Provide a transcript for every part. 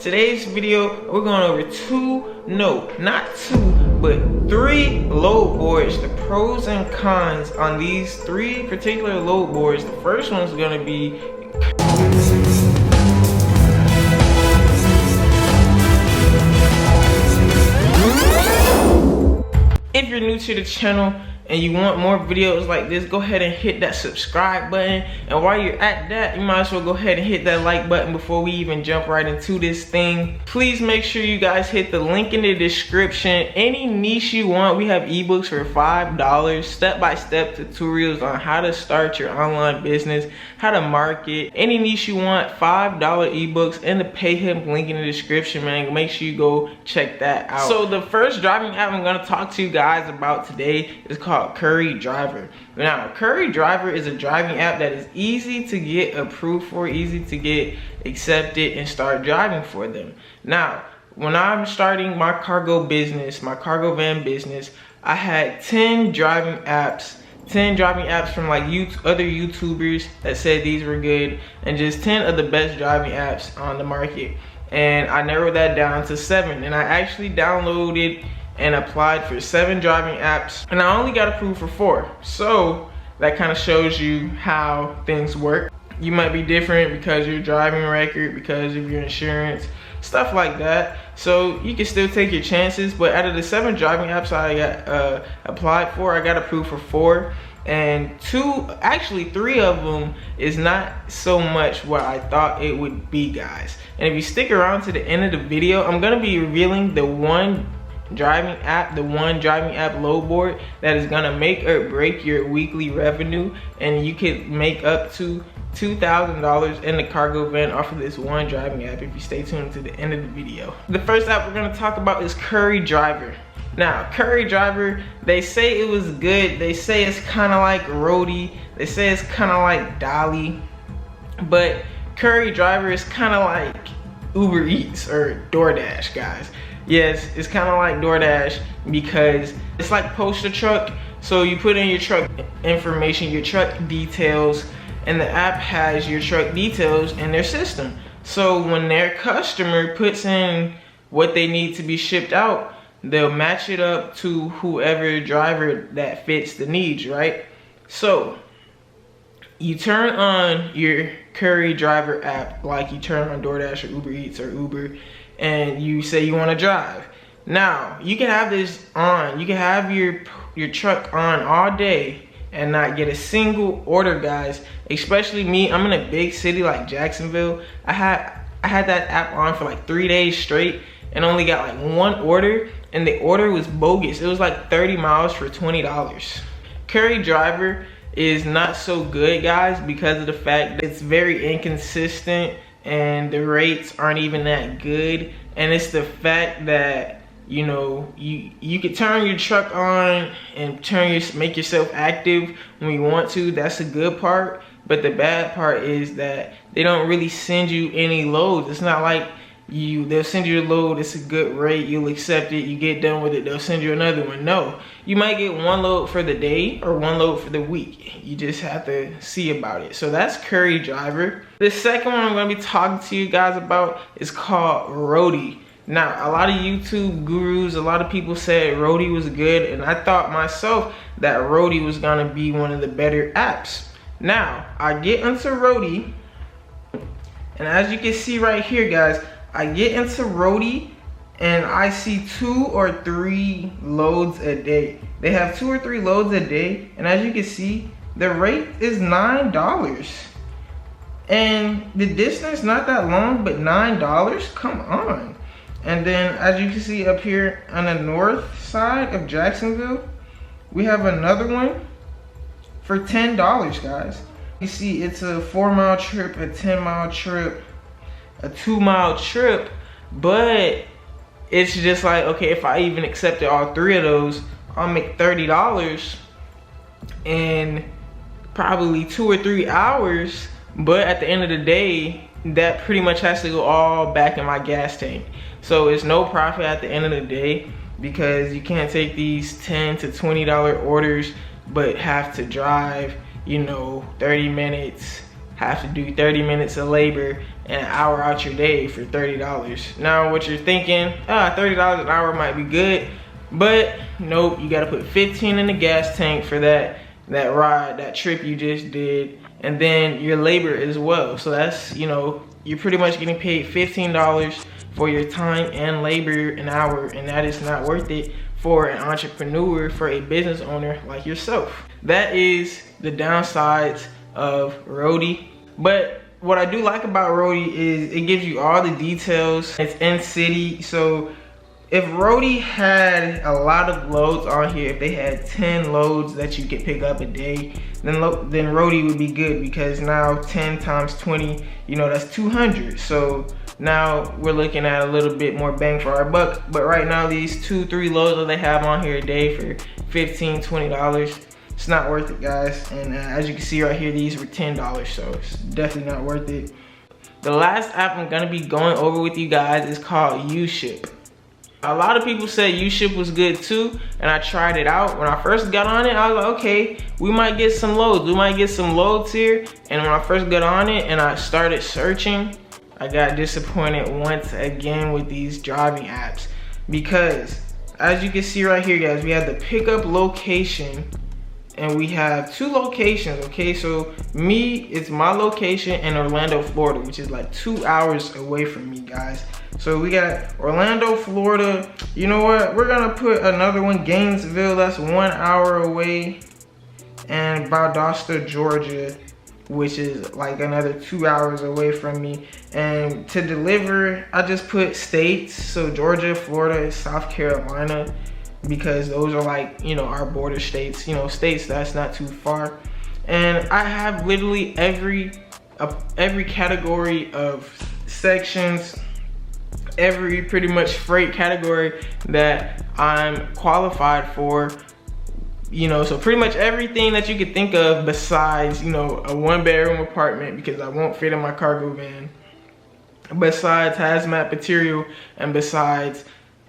Today's video, we're going over three load boards, the pros and cons on these three particular load boards. The first one's going to be if you're new to the channel and you want more videos like this, go ahead and hit that subscribe button. And while you're at that, you might as well go ahead and hit that like button before we even jump right into this thing. Please make sure you guys hit the link in the description. Any niche you want, we have ebooks for $5, step-by-step tutorials on how to start your online business, how to market. Any niche you want, $5 ebooks, and the pay him link in the description, man. Make sure you go check that out. So the first driving app I'm gonna talk to you guys about today is called Curry Driver. Now, Curry Driver is a driving app that is easy to get approved for, easy to get accepted and start driving for them. Now, when I'm starting my cargo business, my cargo van business, I had 10 driving apps from like other YouTubers that said these were good, and just 10 of the best driving apps on the market. And I narrowed that down to 7, and I actually downloaded and applied for 7 driving apps, and I only got approved for 4. So that kind of shows you how things work. You might be different because of your driving record, because of your insurance, stuff like that. So you can still take your chances, but out of the 7 driving apps I got applied for, I got approved for 4. And 3 of them is not so much what I thought it would be, guys. And if you stick around to the end of the video, I'm gonna be revealing the one driving app load board that is gonna make or break your weekly revenue, and you could make up to $2,000 in the cargo van off of this one driving app if you stay tuned to the end of the video. The first app we're gonna talk about is Curry Driver. Now, Curry Driver, they say it was good. They say it's kind of like Roadie. They say it's kind of like Dolly, but Curry Driver is kind of like Uber Eats or DoorDash, guys. Yes, it's kind of like DoorDash because it's like post a truck. So you put in your truck information, your truck details, and the app has your truck details in their system. So when their customer puts in what they need to be shipped out, they'll match it up to whoever driver that fits the needs, right? So you turn on your Curry Driver app like you turn on DoorDash or Uber Eats or Uber, and you say you want to drive. Now, you can have this on. You can have your truck on all day and not get a single order, guys. Especially me, I'm in a big city like Jacksonville. I had that app on for like 3 days straight and only got like 1 order, and the order was bogus. It was like 30 miles for $20. Curry Driver is not so good, guys, because of the fact that it's very inconsistent and the rates aren't even that good. And it's the fact that, you know, you can turn your truck on and make yourself active when you want to. That's a good part. But the bad part is that they don't really send you any loads. It's not like they'll send you a load, it's a good rate, you'll accept it, you get done with it, they'll send you another one. No, you might get 1 load for the day or 1 load for the week. You just have to see about it. So that's Curry Driver. The second one I'm going to be talking to you guys about is called Roadie. Now, a lot of YouTube gurus, a lot of people said Roadie was good, and I thought myself that Roadie was going to be one of the better apps. Now, I get into Roadie, and as you can see right here, guys, I get into Roadie and I see 2 or 3 loads a day. They have 2 or 3 loads a day, and as you can see, the rate is $9. And the distance not that long, but $9, come on. And then as you can see up here on the north side of Jacksonville, we have another one for $10, guys. You see it's a 4-mile trip, a 10-mile trip, a 2-mile trip, but it's just like, okay, if I even accepted all 3 of those, I'll make $30 in probably 2 or 3 hours. But at the end of the day, that pretty much has to go all back in my gas tank. So it's no profit at the end of the day, because you can't take these $10 to $20 orders but have to drive, you know, 30 minutes have to do 30 minutes of labor and an hour out your day for $30. Now what you're thinking, $30 an hour might be good, but nope, you gotta put 15 in the gas tank for that ride, that trip you just did, and then your labor as well. So that's, you know, you're pretty much getting paid $15 for your time and labor an hour, and that is not worth it for an entrepreneur, for a business owner like yourself. That is the downsides of Roadie. But what I do like about Roadie is it gives you all the details. It's in city, so if Roadie had a lot of loads on here, if they had 10 loads that you could pick up a day, then Roadie would be good, because now 10 times 20, you know, that's 200. So now we're looking at a little bit more bang for our buck. But right now, these 2-3 loads that they have on here a day for $15-$20, it's not worth it, guys. And as you can see right here, these were $10, so it's definitely not worth it. The last app I'm gonna be going over with you guys is called uShip. A lot of people said uShip was good too, and I tried it out. When I first got on it, I was like, okay, we might get some loads. We might get some loads here. And when I first got on it and I started searching, I got disappointed once again with these driving apps, because as you can see right here, guys, we have the pickup location, and we have 2 locations. Okay, so it's my location in Orlando, Florida, which is like 2 hours away from me, guys. So we got Orlando, Florida. You know what, we're gonna put another one, Gainesville, that's 1 hour away, and Valdosta, Georgia, which is like another 2 hours away from me. And to deliver, I just put states, so Georgia, Florida, South Carolina, because those are like, you know, our border states, you know, states that's not too far. And I have literally every category of sections, every pretty much freight category that I'm qualified for, you know, so pretty much everything that you could think of besides, you know, a 1-bedroom apartment, because I won't fit in my cargo van, besides hazmat material, and besides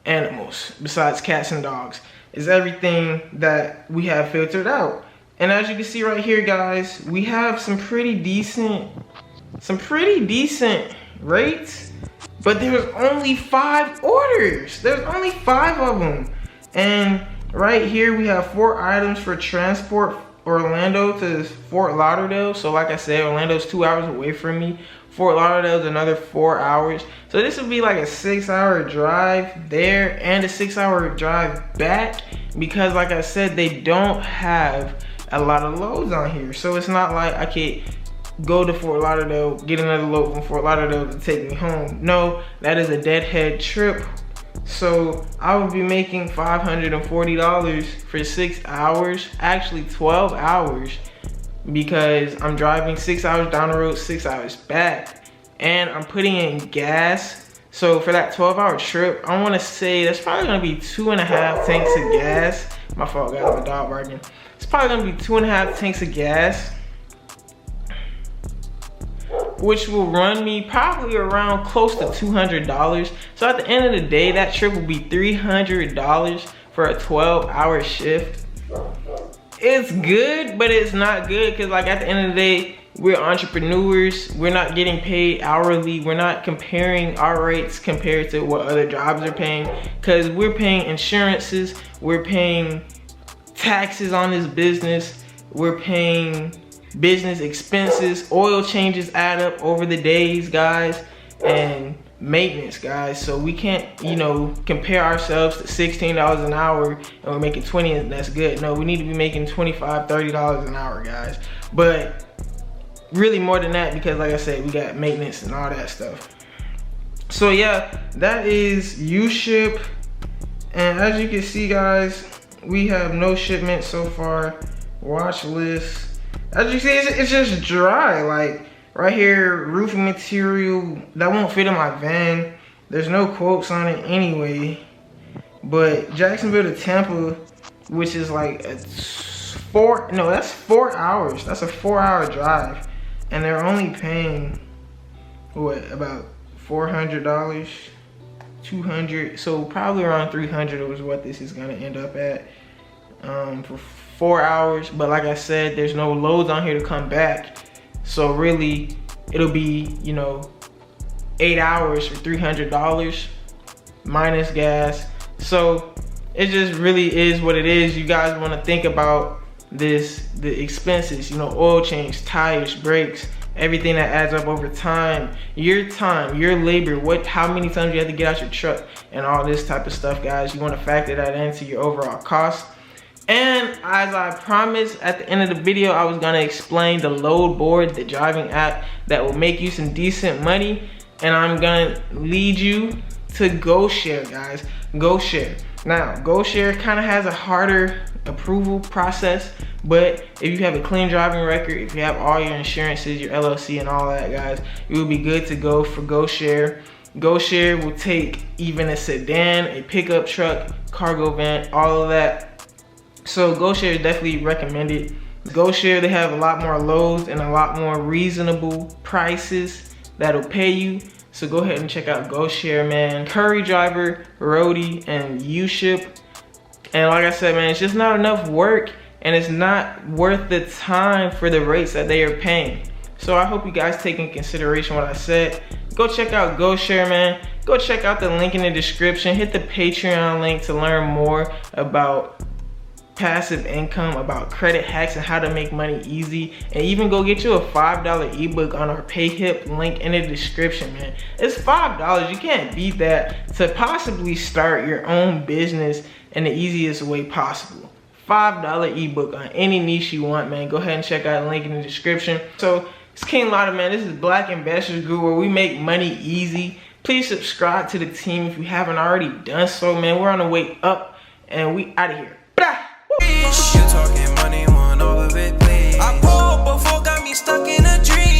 animals, besides cats and dogs, is everything that we have filtered out. And as you can see right here, guys, we have some pretty decent rates, but there's only 5 orders. There's only 5 of them. And right here we have 4 items for transport, Orlando to Fort Lauderdale. So like I said, Orlando's 2 hours away from me. Fort Lauderdale's another 4 hours. So this would be like a 6-hour drive there and a 6-hour drive back, because like I said, they don't have a lot of loads on here. So it's not like I could go to Fort Lauderdale, get another load from Fort Lauderdale to take me home. No, that is a deadhead trip. So I would be making $540 for 6 hours, actually 12 hours, because I'm driving 6 hours down the road, 6 hours back, and I'm putting in gas. So for that 12-hour trip, I want to say that's probably gonna be 2.5 tanks of gas. My fault, guys, my dog barking. It's probably gonna be 2.5 tanks of gas, which will run me probably around close to $200. So at the end of the day, that trip will be $300 for a 12-hour shift. It's good, but it's not good, because like at the end of the day, we're entrepreneurs. We're not getting paid hourly. We're not comparing our rates compared to what other jobs are paying, because we're paying insurances, we're paying taxes on this business, we're paying business expenses, oil changes add up over the days, guys, and maintenance, guys. So we can't, you know, compare ourselves to $16 an hour and we're making 20 and that's good. No, we need to be making $25, $30 an hour, guys. But really more than that, because like I said, we got maintenance and all that stuff. So yeah, that is uShip. And as you can see, guys, we have no shipment so far. Watch list. As you see, it's just dry. Like right here, roofing material that won't fit in my van. There's no quotes on it anyway. But Jacksonville to Tampa, which is like that's 4 hours. That's a 4-hour drive, and they're only paying what, about $400, $200, so probably around $300 was what this is gonna end up at for 4 hours. But like I said, there's no loads on here to come back, So really, it'll be, you know, 8 hours for $300 minus gas. So it just really is what it is. You guys want to think about this, the expenses, you know, oil change, tires, brakes, everything that adds up over time, your labor, how many times you have to get out your truck, and all this type of stuff, guys. You want to factor that into your overall cost. And as I promised at the end of the video, I was gonna explain the load board, the driving app that will make you some decent money. And I'm gonna lead you to GoShare, guys. GoShare. Now, GoShare kind of has a harder approval process, but if you have a clean driving record, if you have all your insurances, your LLC and all that, guys, you will be good to go for GoShare. GoShare will take even a sedan, a pickup truck, cargo van, all of that. So GoShare is definitely recommended. GoShare, they have a lot more loads and a lot more reasonable prices that'll pay you. So go ahead and check out GoShare, man. Curry Driver, Roadie, and uShip. And like I said, man, it's just not enough work, and it's not worth the time for the rates that they are paying. So I hope you guys take in consideration what I said. Go check out GoShare, man. Go check out the link in the description. Hit the Patreon link to learn more about passive income, about credit hacks and how to make money easy, and even go get you a $5 ebook on our PayHip link in the description, man. It's $5, you can't beat that, to possibly start your own business in the easiest way possible. $5 ebook on any niche you want, man. Go ahead and check out the link in the description. So it's KINGLATTA, man. This is Black Investors Guru, where we make money easy. Please subscribe to the team if you haven't already done so, man. We're on the way up, and we out of here. You talking money, want all of it, please. I pulled before, got me stuck in a dream.